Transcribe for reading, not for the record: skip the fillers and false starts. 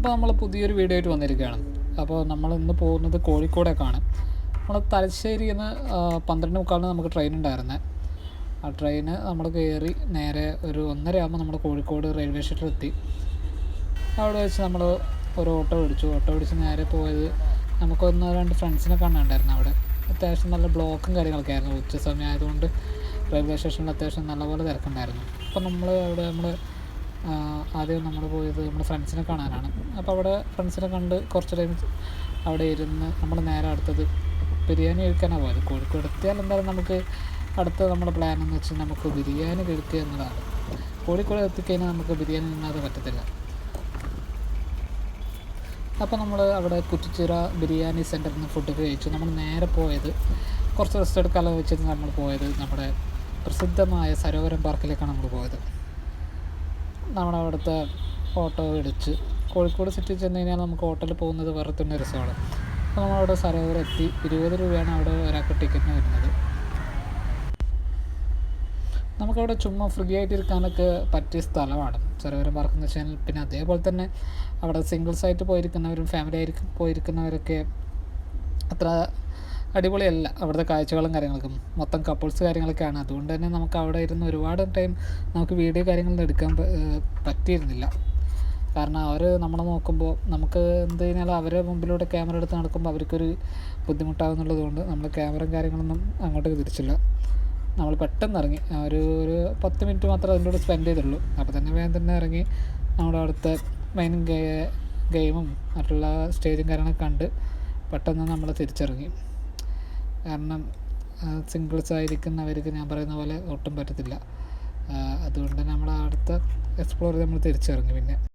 അപ്പോൾ നമ്മൾ പുതിയൊരു വീഡിയോ ആയിട്ട് വന്നിരിക്കുകയാണ്. അപ്പോൾ നമ്മൾ ഇന്ന് പോകുന്നത് കോഴിക്കോടേക്കാണ്. നമ്മൾ തലശ്ശേരിയിൽ നിന്ന് 12:45 നമുക്ക് ട്രെയിൻ ഉണ്ടായിരുന്നത്. ആ ട്രെയിന് നമ്മൾ കയറി നേരെ ഒരു 1:30 ആകുമ്പോൾ നമ്മൾ കോഴിക്കോട് റെയിൽവേ സ്റ്റേഷനിലെത്തി. അവിടെ വെച്ച് നമ്മൾ ഒരു ഓട്ടോ പിടിച്ച് നേരെ പോയത് നമുക്കൊന്ന് രണ്ട് ഫ്രണ്ട്സിനെ കാണാനുണ്ടായിരുന്നു. അവിടെ അത്യാവശ്യം നല്ല ബ്ലോക്കും കാര്യങ്ങളൊക്കെ ആയിരുന്നു. ഉച്ച സമയം ആയതുകൊണ്ട് റെയിൽവേ സ്റ്റേഷനിൽ അത്യാവശ്യം നല്ലപോലെ തിരക്കുണ്ടായിരുന്നു. അപ്പോൾ നമ്മൾ ആദ്യം നമ്മൾ പോയത് നമ്മുടെ ഫ്രണ്ട്സിനെ കാണാനാണ്. അപ്പോൾ അവിടെ ഫ്രണ്ട്സിനെ കണ്ട് കുറച്ച് ടൈം അവിടെ ഇരുന്ന് നമ്മൾ നേരെ അടുത്തത് ബിരിയാണി കഴിക്കാനാണ് പോയത്. കോഴിക്കോട് എത്തിയാൽ എന്തായാലും നമുക്ക് അടുത്ത നമ്മുടെ പ്ലാൻ എന്ന് വെച്ചാൽ നമുക്ക് ബിരിയാണി കഴിക്കുക എന്നതാണ്. കോഴിക്കോട് എത്തിക്കഴിഞ്ഞാൽ നമുക്ക് ബിരിയാണി തിന്നാതെ പറ്റത്തില്ല. അപ്പോൾ നമ്മൾ അവിടെ കുറ്റിച്ചിറ ബിരിയാണി സെൻറ്ററിൽ നിന്ന് ഫുഡൊക്കെ കഴിച്ചു. നമ്മൾ നേരെ പോയത് കുറച്ച് റെസ്റ്റ് എടുക്കാമെന്ന് വെച്ചിട്ട് നമ്മൾ പോയത് നമ്മുടെ പ്രസിദ്ധമായ സരോവരം പാർക്കിലേക്കാണ് നമ്മൾ പോയത്. നമ്മുടെ അവിടുത്തെ ഓട്ടോ ഇടിച്ച് കോഴിക്കോട് സിറ്റി ചെന്ന് കഴിഞ്ഞാൽ നമുക്ക് ഓട്ടോയിൽ പോകുന്നത് വേറെ തന്നെ രസമാണ്. അപ്പോൾ നമ്മളവിടെ സരോവരം എത്തി. 20 രൂപയാണ് അവിടെ ഒരാൾക്ക് ടിക്കറ്റിന് വരുന്നത്. നമുക്കവിടെ ചുമ്മാ ഫ്രീ ആയിട്ട് ഇരിക്കാനൊക്കെ പറ്റിയ സ്ഥലമാണ് സരോവരം പാർക്ക് എന്ന് വെച്ചാൽ. പിന്നെ അതേപോലെ തന്നെ അവിടെ സിംഗിൾസായിട്ട് പോയിരിക്കുന്നവരും ഫാമിലി ആയിരിക്കും പോയിരിക്കുന്നവരൊക്കെ അത്ര അടിപൊളിയല്ല. അവിടുത്തെ കാഴ്ചകളും കാര്യങ്ങൾക്കും മൊത്തം കപ്പിൾസ് കാര്യങ്ങളൊക്കെയാണ്. അതുകൊണ്ട് തന്നെ നമുക്ക് അവിടെ ഇരുന്ന് ഒരുപാട് ടൈം നമുക്ക് വീഡിയോ കാര്യങ്ങളൊന്നും എടുക്കാൻ പറ്റിയിരുന്നില്ല. കാരണം അവർ നമ്മളെ നോക്കുമ്പോൾ നമുക്ക് എന്ത് കഴിഞ്ഞാലും അവരെ മുമ്പിലൂടെ ക്യാമറ എടുത്ത് നടക്കുമ്പോൾ അവർക്കൊരു ബുദ്ധിമുട്ടാകുന്നുള്ളത് കൊണ്ട് നമ്മൾ ക്യാമറയും കാര്യങ്ങളൊന്നും അങ്ങോട്ടേക്ക് തിരിച്ചില്ല. നമ്മൾ പെട്ടെന്ന് ഇറങ്ങി. ഒരു 10 മിനിറ്റ് മാത്രമേ അതിൻ്റെ കൂടെ സ്പെൻഡ് ചെയ്തുള്ളൂ. അപ്പോൾ തന്നെ വേഗം തന്നെ ഇറങ്ങി നമ്മുടെ അവിടുത്തെ മെയിൻ ഗെയിമും മറ്റുള്ള സ്റ്റേജും കാര്യങ്ങളൊക്കെ കണ്ട് പെട്ടെന്ന് നമ്മൾ തിരിച്ചിറങ്ങി. കാരണം സിംഗിൾസ് ആയിരിക്കുന്നവർക്ക് ഞാൻ പറയുന്ന പോലെ ഒട്ടും പറ്റത്തില്ല. അതുകൊണ്ട് നമ്മൾ അടുത്ത എക്സ്പ്ലോർ ചെയ്ത് നമ്മൾ തിരിച്ചിറങ്ങി. പിന്നെ